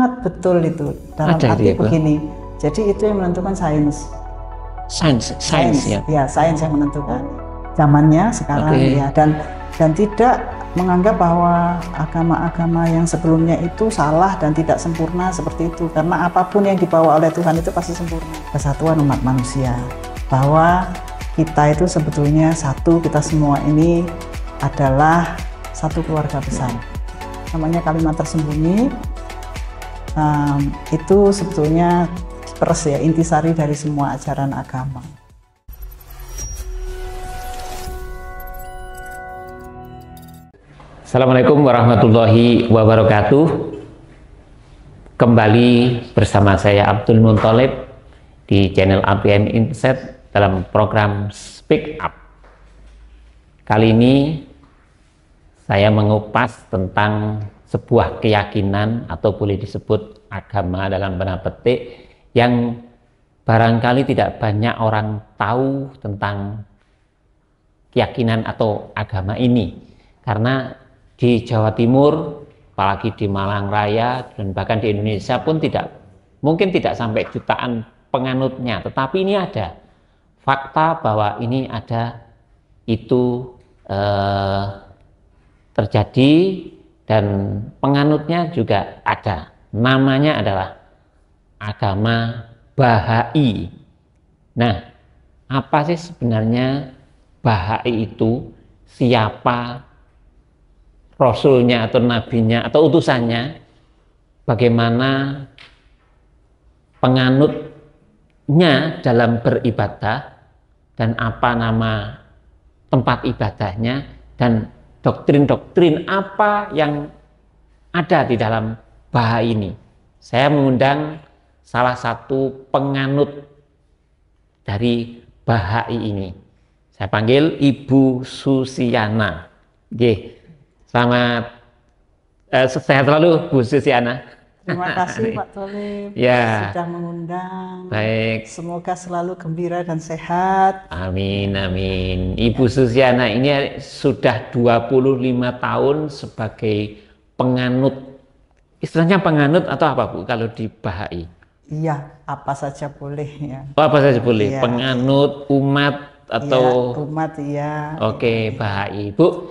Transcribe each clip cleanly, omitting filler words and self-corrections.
Sangat betul itu. Dalam Ada arti itu ya, begini. Jadi itu yang menentukan sains. Sains ya. Ya, sains yang menentukan zamannya sekarang ya, dan tidak menganggap bahwa agama-agama yang sebelumnya itu salah dan tidak sempurna seperti itu, karena apapun yang dibawa oleh Tuhan itu pasti sempurna. Kesatuan umat manusia, bahwa kita itu sebetulnya satu, kita semua ini adalah satu keluarga besar. Namanya kalimat tersembunyi, itu sebetulnya ya, intisari dari semua ajaran agama. Assalamualaikum warahmatullahi wabarakatuh. Kembali bersama saya Abdul Munthalib di channel APM Insight dalam program Speak Up. Kali ini saya mengupas tentang sebuah keyakinan atau boleh disebut agama dalam tanda petik yang barangkali tidak banyak orang tahu tentang keyakinan atau agama ini, karena di Jawa Timur, apalagi di Malang Raya dan bahkan di Indonesia pun mungkin tidak sampai jutaan penganutnya, tetapi ini ada fakta bahwa ini ada, itu terjadi dan penganutnya juga ada. Namanya adalah agama Bahai. Nah, apa sih sebenarnya Bahai itu? Siapa rasulnya atau nabinya atau utusannya? Bagaimana penganutnya dalam beribadah, dan apa nama tempat ibadahnya, dan doktrin-doktrin apa yang ada di dalam Bahai ini. Saya mengundang salah satu penganut dari Bahai ini. Saya panggil Ibu Susiana. Selamat sehat selalu Bu Susiana. Terima kasih Pak Thalib ya, sudah mengundang. Baik. Semoga selalu gembira dan sehat. Amin, amin. Ibu Susiana ini sudah 25 tahun sebagai penganut. Istilahnya penganut atau apa Bu kalau di Bahai? Iya, apa saja boleh ya. Oh, apa saja boleh. Ya. Penganut, umat atau ya, umat ya. Oke, Bahai. Bu,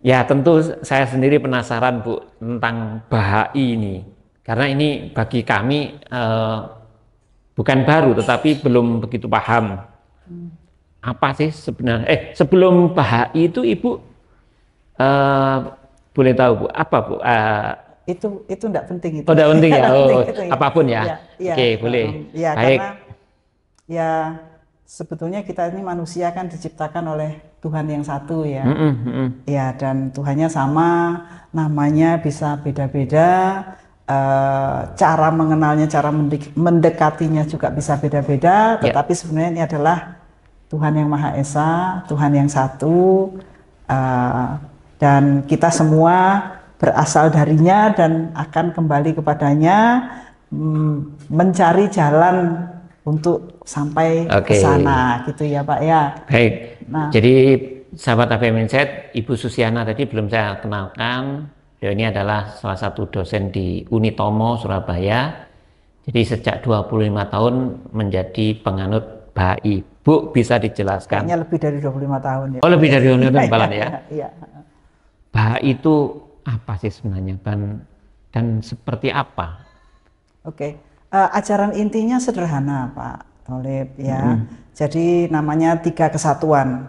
ya tentu saya sendiri penasaran Bu tentang Bahai ini, karena ini bagi kami bukan baru tetapi belum begitu paham. Apa sih sebenarnya? Sebelum Bahai itu Ibu boleh tahu Bu apa Bu? Itu enggak penting itu. Oh, enggak penting ya. Oh, itu, ya. Apapun ya. Ya, Oke, boleh. Ya, baik. Karena ya sebetulnya kita ini manusia kan diciptakan oleh Tuhan yang satu ya. Ya, dan Tuhannya sama, namanya bisa beda-beda, cara mengenalnya, cara mendekatinya juga bisa beda-beda, tetapi sebenarnya ini adalah Tuhan yang Maha Esa, Tuhan yang satu, dan kita semua berasal darinya dan akan kembali kepadanya, mencari jalan untuk sampai ke sana, gitu ya Pak ya. Baik. Nah, jadi sahabat APM Insight, Ibu Susiana tadi belum saya kenalkan. Beliau ini adalah salah satu dosen di Unitomo Surabaya. Jadi sejak 25 tahun menjadi penganut Bahai. Bu, bisa dijelaskan? Kayaknya lebih dari 25 tahun ya. Oh, lebih dari 25 tahun ya. Iya. Bahai itu apa sih sebenarnya, dan seperti apa? Oke. Ajaran intinya sederhana Pak Thalib ya. Jadi namanya 3 kesatuan.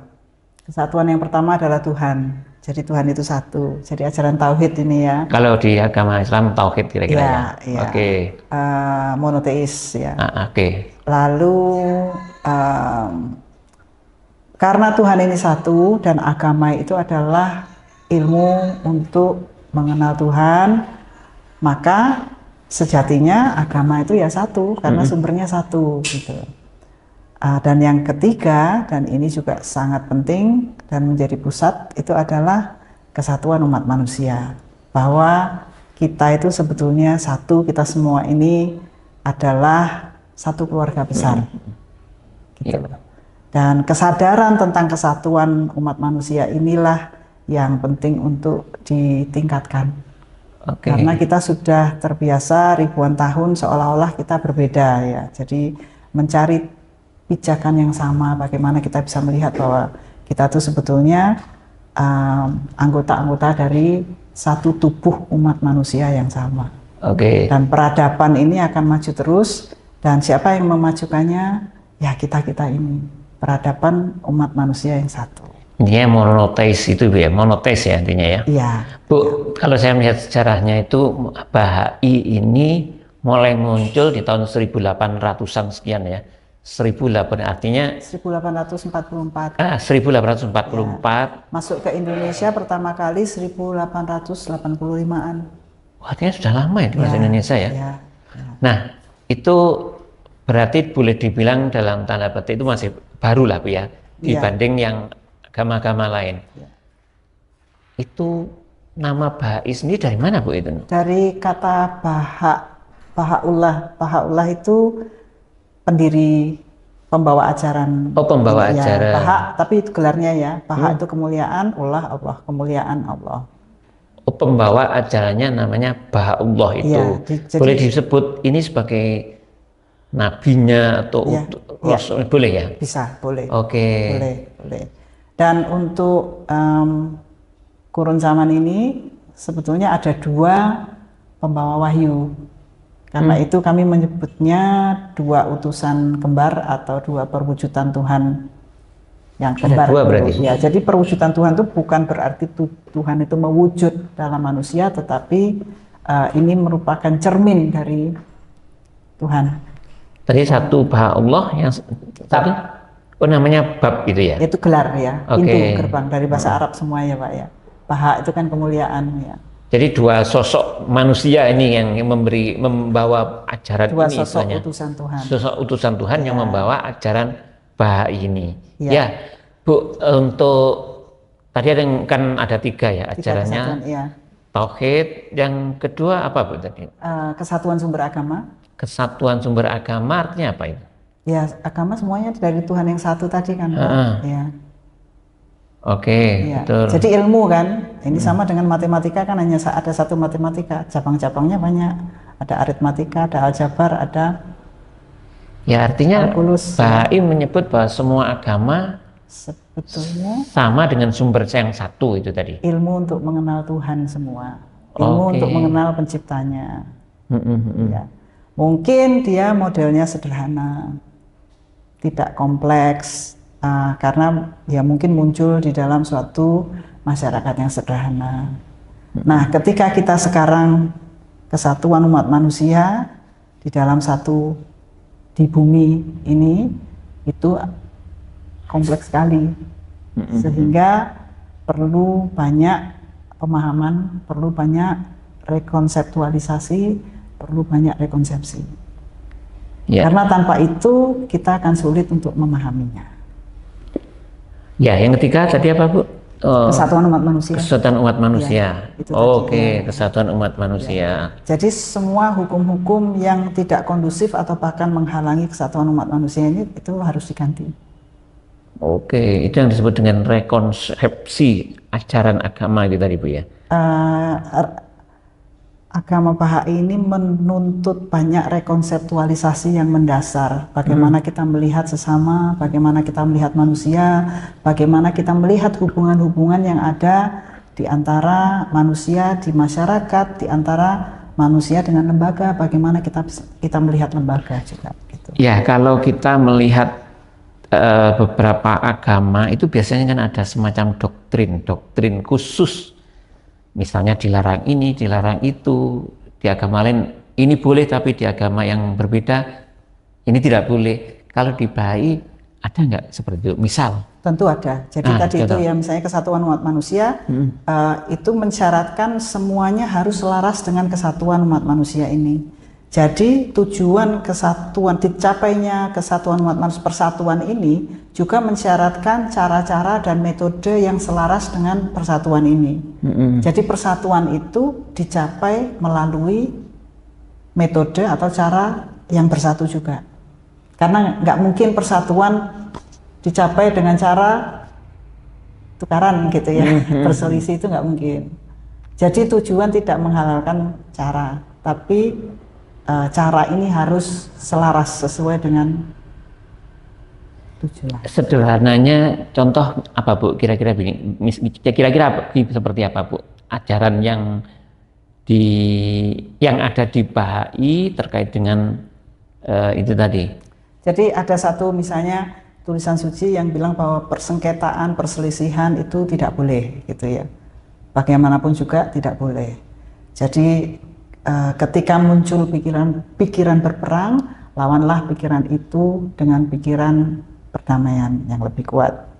Kesatuan yang pertama adalah Tuhan. Jadi Tuhan itu satu. Jadi ajaran tauhid ini ya. Kalau di agama Islam tauhid kira-kira ya. Oke. Monoteis ya. Oke. Lalu karena Tuhan ini satu dan agama itu adalah ilmu untuk mengenal Tuhan, maka sejatinya agama itu ya satu karena sumbernya satu gitu. Dan yang ketiga, dan ini juga sangat penting dan menjadi pusat, itu adalah kesatuan umat manusia, bahwa kita itu sebetulnya satu, kita semua ini adalah satu keluarga besar gitu. Dan kesadaran tentang kesatuan umat manusia inilah yang penting untuk ditingkatkan Oke. Karena kita sudah terbiasa ribuan tahun seolah-olah kita berbeda ya. Jadi mencari pijakan yang sama, bagaimana kita bisa melihat bahwa kita tuh sebetulnya anggota-anggota dari satu tubuh umat manusia yang sama. Oke. Dan peradaban ini akan maju terus, dan siapa yang memajukannya? Ya kita-kita ini, peradaban umat manusia yang satu. Intinya monoteis itu ya, monoteis ya intinya ya. Iya. Bu, kalau saya melihat sejarahnya itu Bahai ini mulai muncul di tahun 1800-an sekian ya. 1800 artinya 1844. 1844. Masuk ke Indonesia pertama kali 1885-an. Artinya sudah lama ya di bahasa Indonesia ya. Ya. Nah, itu berarti boleh dibilang dalam tanda petik itu masih baru lah Bu ya, dibanding yang agama-agama lain. Itu nama Bahai sendiri dari mana Bu itu? Dari kata Bahaullah. Bahaullah itu pendiri, pembawa ajaran. Oh, pembawa ajaran. Baha, tapi itu gelarnya ya. Baha itu kemuliaan, Allah, kemuliaan Allah. Oh, pembawa ajarannya namanya Bahaullah itu. Boleh disebut ini sebagai nabinya atau rasul, boleh ya? Bisa, boleh. Oke. Boleh. Dan untuk kurun zaman ini sebetulnya ada 2 pembawa wahyu. Karena itu kami menyebutnya 2 utusan kembar atau 2 perwujudan Tuhan yang kembar. Ada 2 berarti? Ya, jadi perwujudan Tuhan itu bukan berarti Tuhan itu mewujud dalam manusia, tetapi ini merupakan cermin dari Tuhan. Tadi satu Bahaullah yang tadi namanya bab gitu ya? Itu gelar ya, pintu gerbang dari bahasa Arab semua ya Pak ya. Baha itu kan kemuliaan ya. Jadi 2 sosok manusia ini yang membawa ajaran 2 ini. 2 sosok utusan Tuhan. Sosok utusan Tuhan yang membawa ajaran Bahai ini. Ya, Bu, untuk tadi kan ada 3 ya ajarannya. Tauhid, yang kedua apa Bu tadi? Kesatuan sumber agama. Kesatuan sumber agama artinya apa itu? Ya, agama semuanya dari Tuhan yang satu tadi kan, Pak. Ya. Oke, betul. Jadi ilmu kan, ini sama dengan matematika kan, hanya ada satu matematika, cabang-cabangnya banyak. Ada aritmatika, ada aljabar, ada ya artinya kalkulus. Bahai menyebut bahwa semua agama sebetulnya sama dengan sumber yang satu itu tadi. Ilmu untuk mengenal Tuhan semua, ilmu untuk mengenal penciptanya. Ya. Mungkin dia modelnya sederhana, tidak kompleks, karena ya mungkin muncul di dalam suatu masyarakat yang sederhana. Nah, ketika kita sekarang kesatuan umat manusia di dalam satu di bumi ini, itu kompleks sekali, sehingga perlu banyak pemahaman, perlu banyak rekonseptualisasi, perlu banyak rekonsepsi. Karena tanpa itu kita akan sulit untuk memahaminya. Ya, yang ketiga tadi apa Bu? Kesatuan umat manusia. Kesatuan umat manusia. Ya, Oke, kesatuan umat manusia. Ya. Jadi semua hukum-hukum yang tidak kondusif atau bahkan menghalangi kesatuan umat manusia ini itu harus diganti. Oke, itu yang disebut dengan rekonsepsi ajaran agama itu tadi Bu ya. Agama Bahai ini menuntut banyak rekonseptualisasi yang mendasar. Bagaimana kita melihat sesama, bagaimana kita melihat manusia, bagaimana kita melihat hubungan-hubungan yang ada di antara manusia di masyarakat, di antara manusia dengan lembaga, bagaimana kita melihat lembaga juga. Gitu. Ya, kalau kita melihat beberapa agama itu biasanya kan ada semacam doktrin khusus. Misalnya dilarang ini, dilarang itu, di agama lain ini boleh, tapi di agama yang berbeda ini tidak boleh. Kalau di Bahai ada nggak seperti itu? Misal? Tentu ada. Jadi tadi itu ya, misalnya kesatuan umat manusia itu mensyaratkan semuanya harus selaras dengan kesatuan umat manusia ini. Jadi tujuan kesatuan, dicapainya kesatuan umat manusia, persatuan ini juga mensyaratkan cara-cara dan metode yang selaras dengan persatuan ini. Jadi persatuan itu dicapai melalui metode atau cara yang bersatu juga. Karena nggak mungkin persatuan dicapai dengan cara tukaran gitu ya, berselisih itu nggak mungkin. Jadi tujuan tidak menghalalkan cara, tapi cara ini harus selaras sesuai dengan tujuan. Sederhananya contoh apa Bu? Kira-kira begini, kira-kira seperti apa Bu? Ajaran yang ada di Bahai terkait dengan itu tadi. Jadi ada satu misalnya tulisan suci yang bilang bahwa persengketaan, perselisihan itu tidak boleh, gitu ya. Bagaimanapun juga tidak boleh. Jadi ketika muncul pikiran berperang, lawanlah pikiran itu dengan pikiran perdamaian yang lebih kuat.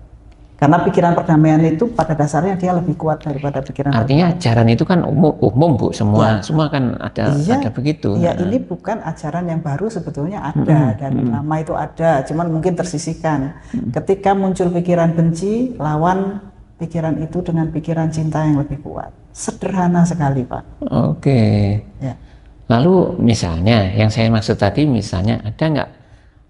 Karena pikiran perdamaian itu pada dasarnya dia lebih kuat daripada pikiran. Artinya ajaran itu kan umum Bu, semua kan ada begitu. Iya, ini bukan ajaran yang baru, sebetulnya ada dari lama itu ada, cuman mungkin tersisihkan. Ketika muncul pikiran benci, lawan pikiran itu dengan pikiran cinta yang lebih kuat. Sederhana sekali Pak. Oke. Ya. Lalu misalnya yang saya maksud tadi, misalnya ada nggak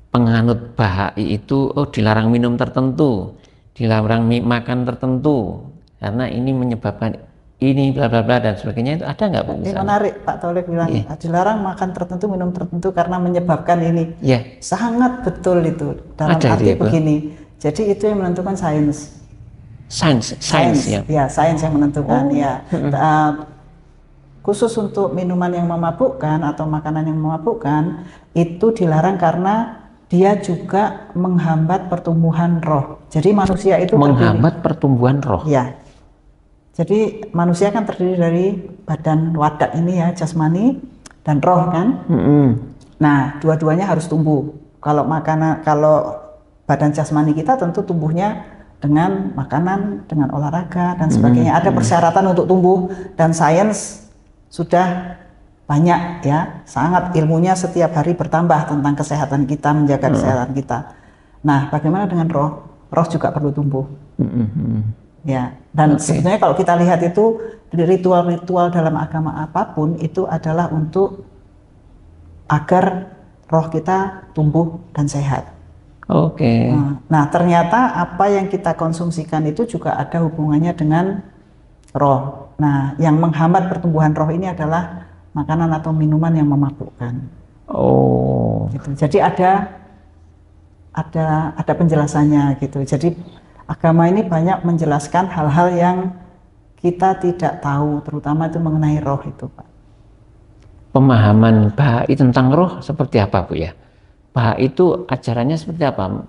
penganut Bahai itu dilarang minum tertentu, dilarang makan tertentu karena ini menyebabkan ini bla bla bla dan sebagainya, itu ada nggak Bu? Ini menarik Pak Tolek bilang dilarang makan tertentu, minum tertentu karena menyebabkan ini. Sangat betul itu. Dalam arti begini, jadi itu yang menentukan sains. Sains ya, sains yang menentukan ya. Khusus untuk minuman yang memabukkan atau makanan yang memabukkan itu dilarang karena dia juga menghambat pertumbuhan roh. Jadi manusia itu menghambat pertumbuhan roh. Ya. Jadi manusia kan terdiri dari badan wadak ini ya, jasmani dan roh kan. Nah, dua-duanya harus tumbuh. Kalau badan jasmani kita tentu tumbuhnya dengan makanan, dengan olahraga dan sebagainya. Ada persyaratan untuk tumbuh dan sains sudah banyak ya, sangat ilmunya setiap hari bertambah tentang kesehatan kita, menjaga kesehatan kita. Nah, bagaimana dengan roh? Roh juga perlu tumbuh. Ya, dan sebetulnya kalau kita lihat itu ritual-ritual dalam agama apapun itu adalah untuk agar roh kita tumbuh dan sehat. Nah, ternyata apa yang kita konsumsikan itu juga ada hubungannya dengan roh. Nah, yang menghambat pertumbuhan roh ini adalah makanan atau minuman yang memabukkan. Gitu. Jadi ada penjelasannya gitu. Jadi agama ini banyak menjelaskan hal-hal yang kita tidak tahu, terutama itu mengenai roh itu, Pak. Pemahaman Bahai tentang roh seperti apa, Bu ya? Bahai itu ajarannya seperti apa?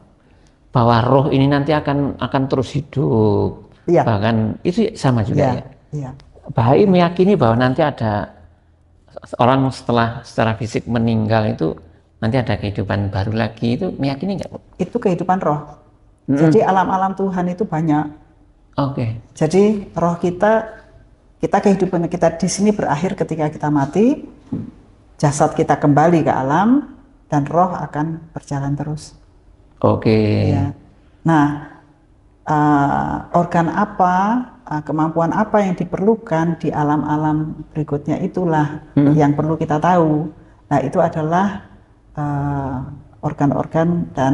Bahwa roh ini nanti akan terus hidup. Bahkan itu sama juga ya. Bahai meyakini bahwa nanti ada orang secara fisik meninggal itu nanti ada kehidupan baru lagi, itu meyakini nggak Bu? Itu kehidupan roh. Jadi alam-alam Tuhan itu banyak. Jadi roh kita kehidupan kita di sini berakhir ketika kita mati, jasad kita kembali ke alam dan roh akan berjalan terus. Ya. Nah, organ apa, kemampuan apa yang diperlukan di alam-alam berikutnya itulah yang perlu kita tahu. Nah, itu adalah organ-organ dan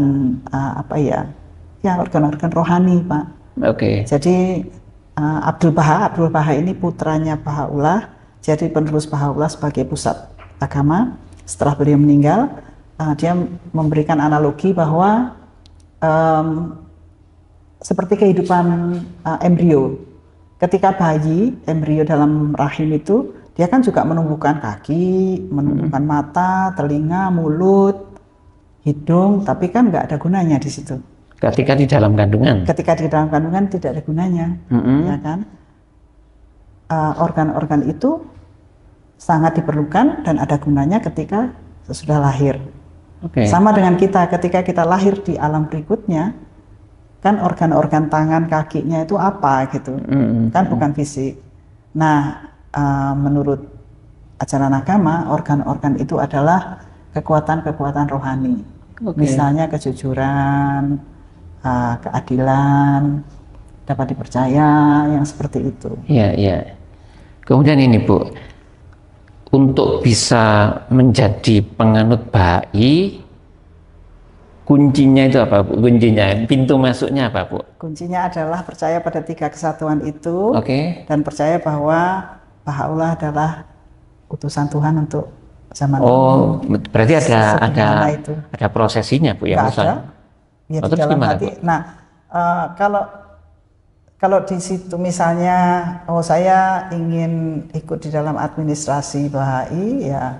organ-organ rohani, Pak. Jadi Abdul Baha ini putranya Bahaullah, jadi penerus Bahaullah sebagai pusat agama. Setelah beliau meninggal, dia memberikan analogi bahwa seperti kehidupan embrio. Ketika bayi, embrio dalam rahim itu, dia kan juga menumbuhkan kaki, menumbuhkan mata, telinga, mulut, hidung, tapi kan nggak ada gunanya di situ. Ketika di dalam kandungan? Ketika di dalam kandungan tidak ada gunanya, ya kan? Organ-organ itu sangat diperlukan dan ada gunanya ketika sesudah lahir. Sama dengan kita, ketika kita lahir di alam berikutnya, kan organ-organ tangan, kakinya itu apa gitu, kan bukan fisik. Nah, menurut ajaran agama, organ-organ itu adalah kekuatan-kekuatan rohani. Misalnya kejujuran, keadilan, dapat dipercaya, yang seperti itu. Iya. Kemudian ini Bu, untuk bisa menjadi penganut Bahai, kuncinya itu apa Bu? Kuncinya, pintu masuknya apa Bu? Kuncinya adalah percaya pada 3 kesatuan itu, dan percaya bahwa Bahá'u'lláh adalah utusan Tuhan untuk zaman Oh, berarti sederhana itu. ada prosesinya Bu ya, Nggak ada. misalnya. Ya, Oh, di terus dalam gimana, hati. Bu? Nah, kalau di situ misalnya, oh saya ingin ikut di dalam administrasi Bahai, ya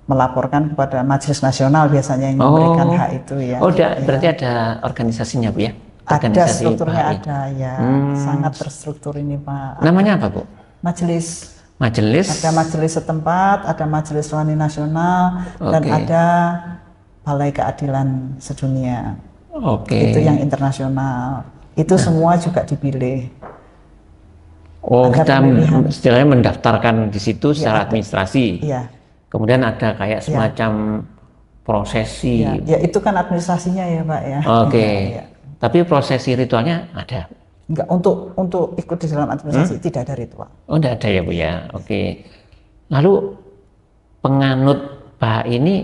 melaporkan kepada Majelis Nasional biasanya yang memberikan hak itu ya. Oh, Ya. berarti ada organisasinya Bu ya? Ada Organisasi strukturnya, Bahai. ada ya, sangat terstruktur ini Pak. Namanya apa Bu? Majelis. Majelis. Ada majelis setempat, ada majelis rohani nasional, dan Oke. ada Balai Keadilan Sedunia. Oke. Itu yang internasional. Itu semua juga dipilih. Oh, Ada kita pemilihan. istilahnya mendaftarkan di situ secara administrasi. Iya. Kemudian ada kayak semacam prosesi. Ya, ya itu kan administrasinya ya Pak ya. Oke. Ya, ya. Tapi prosesi ritualnya ada. Enggak, untuk ikut di dalam administrasi tidak ada ritual. Oh, enggak ada ya Bu ya. Oke. Lalu penganut Bahai ini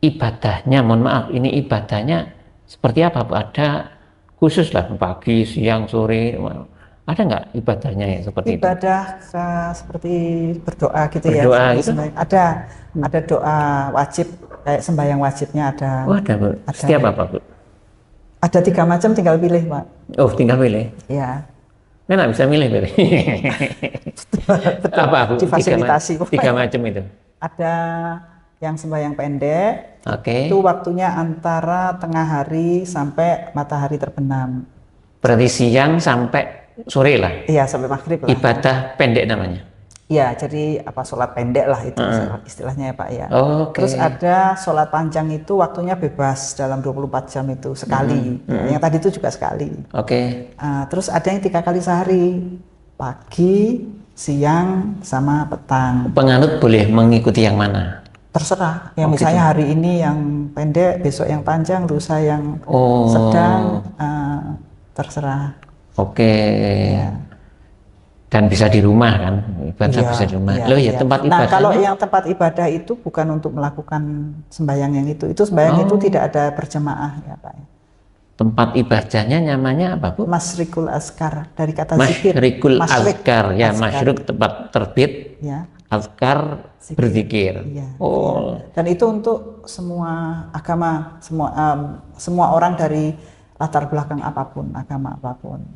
ibadahnya, mohon maaf, ini ibadahnya seperti apa Bu? Ada khusus lah pagi, siang, sore, ada nggak ibadahnya ya seperti Ibadah seperti berdoa gitu Berdoa ya. gitu? Ada doa wajib kayak sembahyang wajibnya ada. itu? Oh, ada Bu. Ada. Setiap apa Bu? Ada 3 macam, tinggal pilih Pak. Oh, tinggal pilih. Ya. Nggak bisa milih berarti. Apa Bu? Difasilitasi. 3 macam itu. Ada yang sembahyang pendek. Oke. Itu waktunya antara tengah hari sampai matahari terbenam. Berarti siang sampai sore lah. Iya, sampai maghrib lah. Ibadah pendek namanya. Iya, jadi sholat pendek lah itu istilahnya ya Pak ya. Oke. Terus ada sholat panjang itu waktunya bebas dalam 24 jam itu sekali. Yang tadi itu juga sekali. Oke. Terus ada yang 3 kali sehari, pagi, siang, sama petang. Penganut boleh mengikuti yang mana? Terserah. Yang misalnya hari ini yang pendek, besok yang panjang, lusa yang Oh. sedang, terserah. Oke. Dan bisa di rumah kan? Ibadah bisa di rumah. Loh ya tempat ibadahnya. Nah, kalau yang tempat ibadah itu bukan untuk melakukan sembahyang yang itu. Itu sembahyang itu tidak ada berjamaah ya Pak. Tempat ibadahnya namanya apa Bu? Masyrikul Azkar, dari kata zikir. Masyrikul Masyrik. Azkar ya, masyrik tempat terbit. Ya. Azkar berzikir. Iya. Oh. Dan itu untuk semua agama, semua orang dari latar belakang apapun, agama apapun.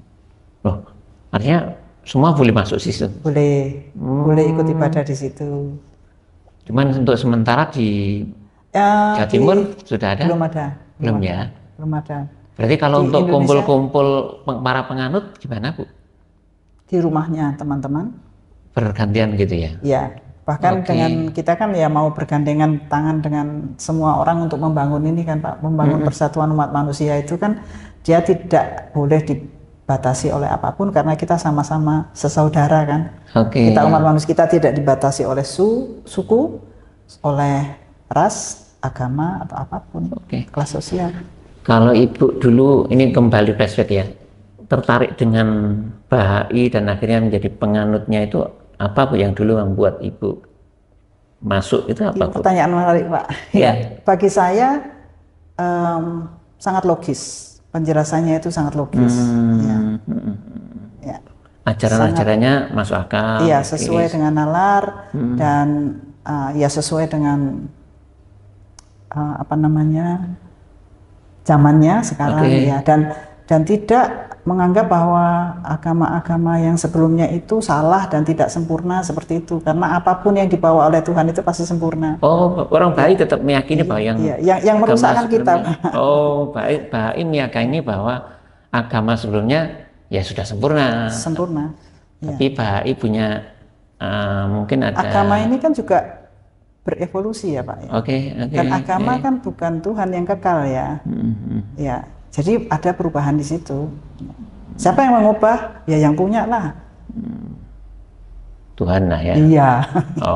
Loh, artinya semua boleh masuk situ. Boleh ikut ibadah di situ. Cuman untuk sementara di Jawa Timur sudah ada? Belum ada. Belum ya? Belum ada. Berarti kalau Di untuk Indonesia- kumpul-kumpul para penganut gimana Bu? Di rumahnya teman-teman. Bergantian gitu ya? Ya, bahkan Oke. dengan kita kan ya mau bergandengan tangan dengan semua orang untuk membangun ini kan Pak, membangun persatuan umat manusia itu kan dia tidak boleh dibatasi oleh apapun karena kita sama-sama sesaudara kan. Oke. Kita umat manusia, kita tidak dibatasi oleh suku, oleh ras, agama atau apapun, Oke. kelas sosial. Kalau Ibu dulu, ini kembali flashback ya, tertarik dengan Bahai dan akhirnya menjadi penganutnya itu apa Bu yang dulu membuat Ibu masuk itu apa Bu? Pertanyaan menarik Pak. Ya. Bagi saya sangat logis, penjelasannya itu sangat logis. Ya. Ya. Ajaran-ajarannya masuk akal. Iya, sesuai dengan nalar dan ya sesuai dengan zamannya sekarang ya, dan tidak menganggap bahwa agama-agama yang sebelumnya itu salah dan tidak sempurna seperti itu, karena apapun yang dibawa oleh Tuhan itu pasti sempurna. Oh, orang Bahai tetap meyakini bahwa yang merusakkan kita. Oh, Bahai meyakini bahwa agama sebelumnya ya sudah sempurna. Sempurna. Tapi Bahai punya mungkin ada. Agama ini kan juga berevolusi ya Pak. Ya. Oke. Dan agama kan bukan Tuhan yang kekal ya. Ya, jadi ada perubahan di situ. Siapa yang mengubah? Ya yang punya lah. Tuhan lah ya. Iya.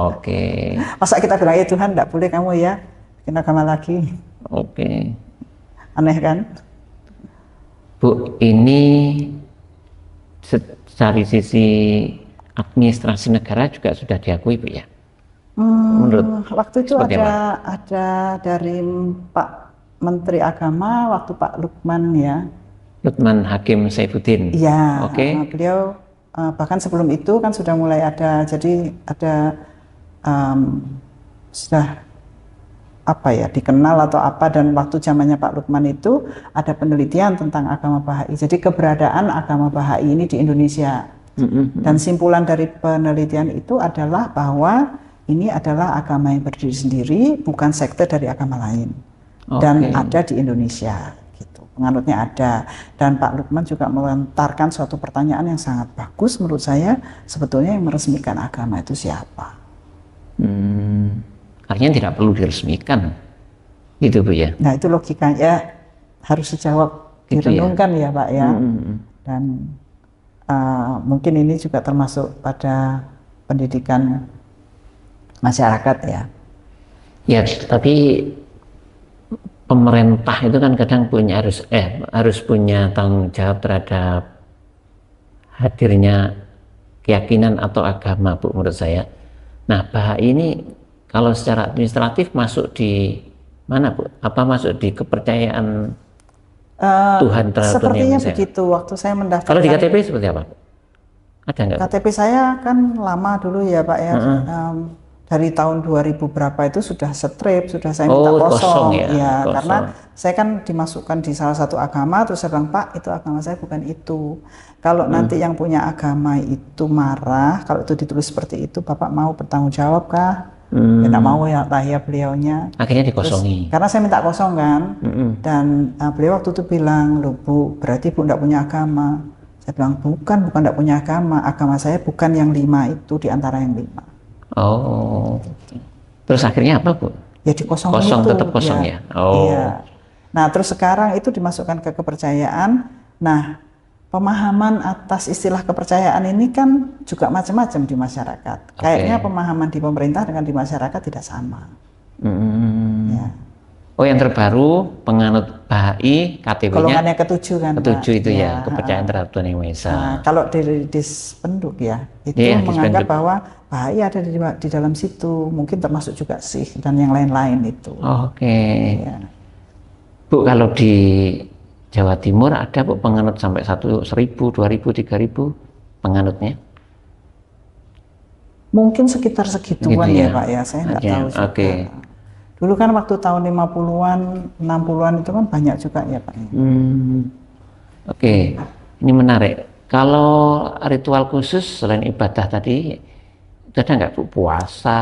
Oke. Masa kita bilang ya Tuhan tidak boleh kamu ya bikin agama lagi. Oke. Aneh kan? Bu, ini dari sisi administrasi negara juga sudah diakui Bu ya? Menurut waktu itu seperti ada dari Pak Menteri Agama waktu Pak Lukman ya. Lukman Hakim Saifuddin. Iya. Oke. Beliau bahkan sebelum itu kan sudah mulai ada, jadi ada sudah apa ya, dikenal atau apa, dan waktu zamannya Pak Lukman itu ada penelitian tentang agama Bahai. Jadi keberadaan agama Bahai ini di Indonesia. Dan simpulan dari penelitian itu adalah bahwa ini adalah agama yang berdiri sendiri, bukan sekte dari agama lain. Dan ada di Indonesia, gitu. Penganutnya ada. Dan Pak Lukman juga melontarkan suatu pertanyaan yang sangat bagus menurut saya, sebetulnya yang meresmikan agama itu siapa? Artinya tidak perlu diresmikan, gitu Bu ya? Nah itu logikanya harus dijawab, gitu direnungkan ya Pak ya. Dan mungkin ini juga termasuk pada pendidikan masyarakat ya. Ya, tapi pemerintah itu kan kadang harus punya tanggung jawab terhadap hadirnya keyakinan atau agama, Bu, menurut saya. Nah, Bahai ini kalau secara administratif masuk di mana, Bu? Apa masuk di kepercayaan Tuhan terhadap dunia? Sepertinya begitu. Waktu saya mendaftarkan. Kalau di KTP seperti apa, Bu? Ada nggak? KTP saya kan lama dulu ya Pak ya. Dari tahun 2000 berapa itu sudah strip, sudah saya minta kosong ya, kosong. Karena saya kan dimasukkan di salah satu agama, terus saya bilang, Pak, itu agama saya bukan itu. Kalau nanti yang punya agama itu marah, kalau itu ditulis seperti itu, Bapak mau bertanggung jawab kah? Ya nggak mau ya, ya beliaunya. Akhirnya dikosongi. Terus, karena saya minta kosong kan, dan beliau waktu itu bilang, loh Bu, berarti Bu nggak punya agama. Saya bilang, bukan nggak punya agama. Agama saya bukan yang 5 itu, di antara yang 5. Oh, terus akhirnya apa Bu? Ya dikosong kosong, itu. tetap kosong ya. Iya. Nah terus sekarang itu dimasukkan ke kepercayaan. Nah pemahaman atas istilah kepercayaan ini kan juga macam-macam di masyarakat. Kayaknya pemahaman di pemerintah dengan di masyarakat tidak sama. Ya. Oh, yang terbaru penganut Bahai KTP-nya golongannya ke-7 kan. Ke-7 itu ya, kepercayaan terhadap Tuhan Yang Maha Esa. Nah, kalau dari Dispenduk ya, itu menganggap bahwa Bahai ada di dalam situ, mungkin termasuk juga Sikh dan yang lain-lain itu. Ya. Bu, kalau di Jawa Timur ada Bu penganut sampai 1.000, 2.000, 3.000 penganutnya? Mungkin sekitar segituan gitu ya Pak ya, saya nggak tahu juga. Dulu kan waktu tahun 50-an, 60-an itu kan banyak juga ya Pak. Ini menarik. Kalau ritual khusus selain ibadah tadi, itu ada nggak Bu? Puasa,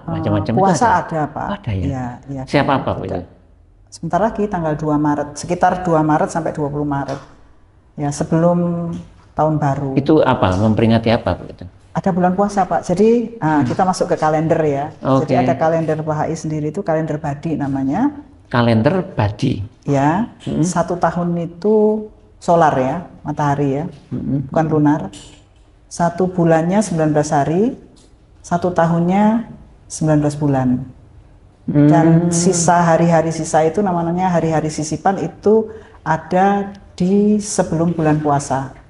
macam-macam? Puasa ada Pak. Ada ya? Ya, siapa Pak Bu itu? Sebentar lagi tanggal 2 Maret, sekitar 2 Maret sampai 20 Maret. Ya sebelum tahun baru. Itu apa? Memperingati apa Bu itu? Ada bulan puasa Pak, jadi kita masuk ke kalender ya. Jadi ada kalender Bahai sendiri, itu kalender Badi namanya. Kalender Badi? Ya, 1 tahun itu solar ya, matahari ya, bukan lunar. 1 bulannya 19 hari, 1 tahunnya 19 bulan. Dan sisa hari-hari sisa itu namanya hari-hari sisipan, itu ada di sebelum bulan puasa.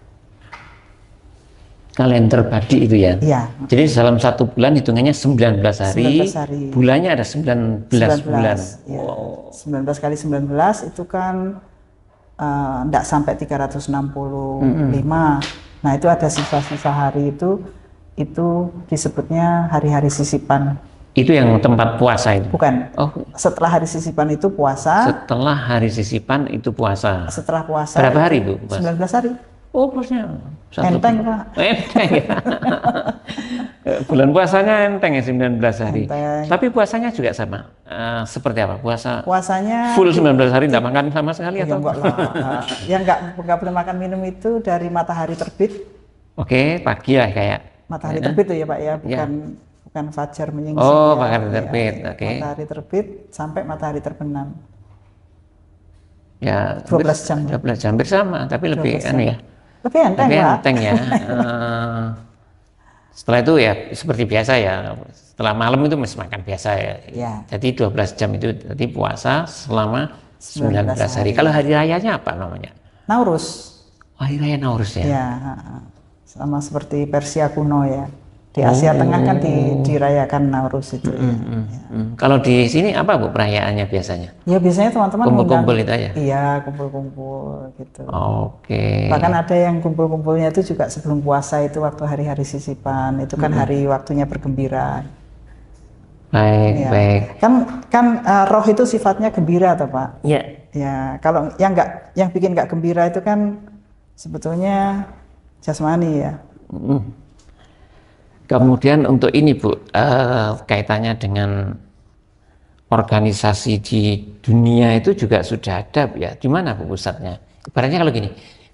Kalender Badi itu ya? Iya. Jadi dalam 1 bulan hitungannya 19 hari, 19 hari. bulannya ada 19 bulan. Ya. 19 kali 19 itu kan enggak sampai 365. Nah itu ada sisa-sisa hari itu disebutnya hari-hari sisipan. Itu yang tempat puasa itu? Bukan. Setelah hari sisipan itu puasa. Setelah hari sisipan itu puasa? Setelah puasa. Berapa hari Bu? 19 hari. Oh, puasanya enteng Pak. Enteng ya. Bulan puasanya enteng ya, 19 hari. Enteng. Tapi puasanya juga sama. Seperti apa? Puasanya full 19 hari enggak makan sama sekali atau? Enggak lah. Yang enggak boleh makan minum itu dari matahari terbit. Pagi lah kayak. Matahari terbit tuh ya Pak ya, bukan fajar menyingsing. Matahari terbit. Matahari terbit sampai matahari terbenam. Ya, 12 jam. 12 jam hampir sama, tapi lebih ya. Lebih enteng ya. Setelah itu ya seperti biasa ya. Setelah malam itu masih makan biasa ya. Jadi 12 jam itu tadi puasa selama 19 hari. Kalau hari rayanya apa namanya? Nauruz. Hari raya Nauruz ya. Ya, sama seperti Persia kuno ya. Di Asia Tengah kan dirayakan Nauruz itu. Kalau di sini apa Bu perayaannya biasanya? Ya biasanya teman-teman Kumpul-kumpul itu aja? Iya, kumpul-kumpul gitu. Oke. Bahkan ada yang kumpul-kumpulnya itu juga sebelum puasa, itu waktu hari-hari sisipan, itu kan hari waktunya bergembira. Baik, Ya. baik. Kan roh itu sifatnya gembira toh Pak? Iya. Ya, kalau yang bikin nggak gembira itu kan sebetulnya jasmani ya. Kemudian untuk ini Bu, kaitannya dengan organisasi di dunia itu juga sudah ada ya. Di mana Bu pusatnya? Ibaratnya kalau gini,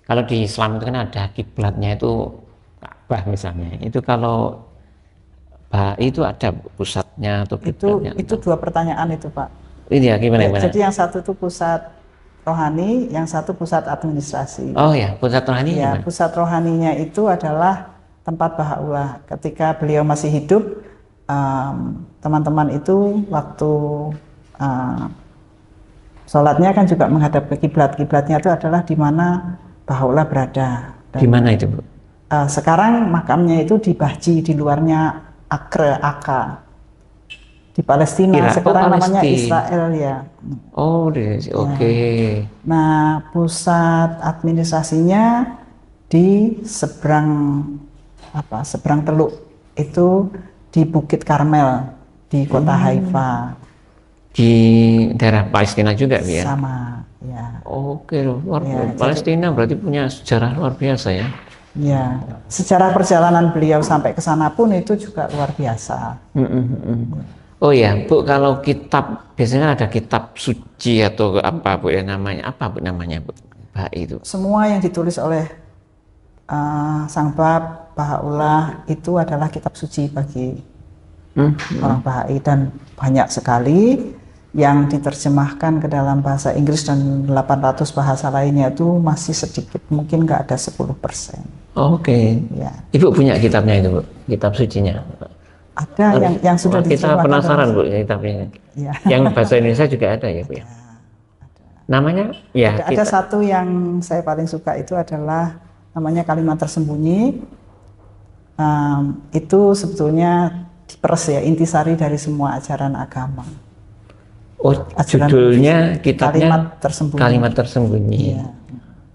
kalau di Islam itu kan ada kiblatnya itu Ka'bah misalnya. Itu kalau Bahai itu ada pusatnya atau kiblatnya? Itu dua pertanyaan itu Pak. Ini ya gimana? Jadi yang satu itu pusat rohani, yang satu pusat administrasi. Oh ya, pusat rohani. Ya, pusat rohaninya itu adalah tempat Baha'u'llah. Ketika beliau masih hidup, teman-teman itu waktu sholatnya kan juga menghadap ke kiblat. Kiblatnya itu adalah di mana Baha'u'llah berada. Di mana itu Bu? Sekarang makamnya itu di Bahji, di luarnya Acre, Aka. Di Palestina, sekarang namanya Israel ya. Oh, oke. Nah, pusat administrasinya di seberang teluk itu di Bukit Karmel di kota Haifa. Di daerah Palestina juga ya? Sama, ya. Oke, Palestina berarti punya sejarah luar biasa ya? Ya, sejarah perjalanan beliau sampai ke sana pun itu juga luar biasa. Oh ya, Bu, kalau kitab biasanya ada kitab suci atau apa Bu ya namanya? Apa Bu namanya Bu? Bahai itu. Semua yang ditulis oleh Sang Bab Baha'u'llah itu adalah kitab suci bagi orang Bahai, dan banyak sekali yang diterjemahkan ke dalam bahasa Inggris, dan 800 bahasa lainnya itu masih sedikit, mungkin nggak ada 10%. Oke. Ya. Ibu punya kitabnya itu Bu, kitab sucinya? Ada yang sudah kita penasaran Bu kitabnya. Ya. Yang bahasa Indonesia juga ada ya Bu ya? Namanya? Ya. Ada satu yang saya paling suka itu adalah namanya Kalimat Tersembunyi. Itu sebetulnya diperes ya, intisari dari semua ajaran agama. Oh, judulnya kitabnya Kalimat Tersembunyi. Iya.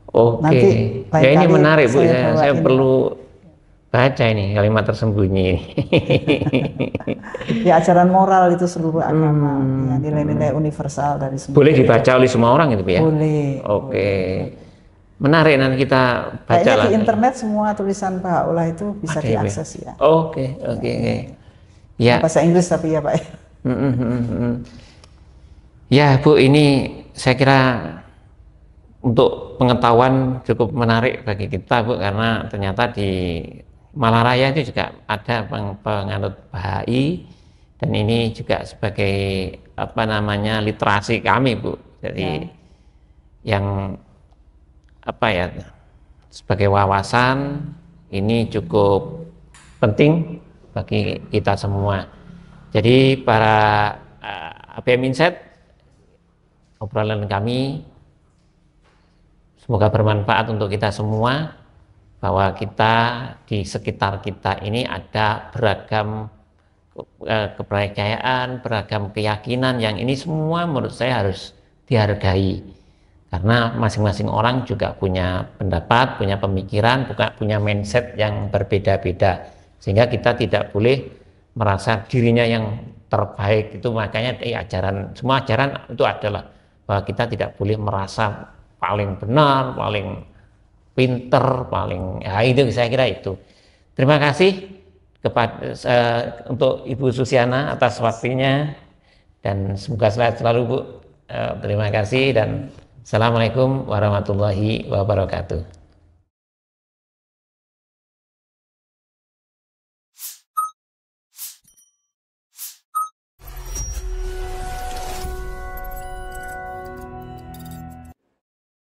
Oke. Ya ini menarik Bu, saya perlu baca ini Kalimat Tersembunyi. Ya, ajaran moral itu seluruh agama, ya, nilai-nilai universal dari semua. Boleh dibaca oleh semua orang itu Bu ya? Boleh. Oke. Menarik, nanti kita baca kayaknya lah. Di internet semua tulisan Baha'u'llah itu bisa diakses ya. Oke. Ya. Bahasa Inggris tapi ya Pak. Ya Bu, ini saya kira untuk pengetahuan cukup menarik bagi kita Bu, karena ternyata di Malaraya itu juga ada penganut Bahai, dan ini juga sebagai literasi kami Bu. Jadi yang sebagai wawasan ini cukup penting bagi kita semua. Jadi para APM Insight, obrolan kami semoga bermanfaat untuk kita semua, bahwa kita di sekitar kita ini ada beragam kepercayaan, beragam keyakinan, yang ini semua menurut saya harus dihargai, karena masing-masing orang juga punya pendapat, punya pemikiran, punya mindset yang berbeda-beda, sehingga kita tidak boleh merasa dirinya yang terbaik. Itu makanya semua ajaran itu adalah bahwa kita tidak boleh merasa paling benar, paling pinter, itu saya kira itu. Terima kasih untuk Ibu Susiana atas waktunya, dan semoga sehat selalu Bu. Terima kasih, dan Assalamualaikum warahmatullahi wabarakatuh.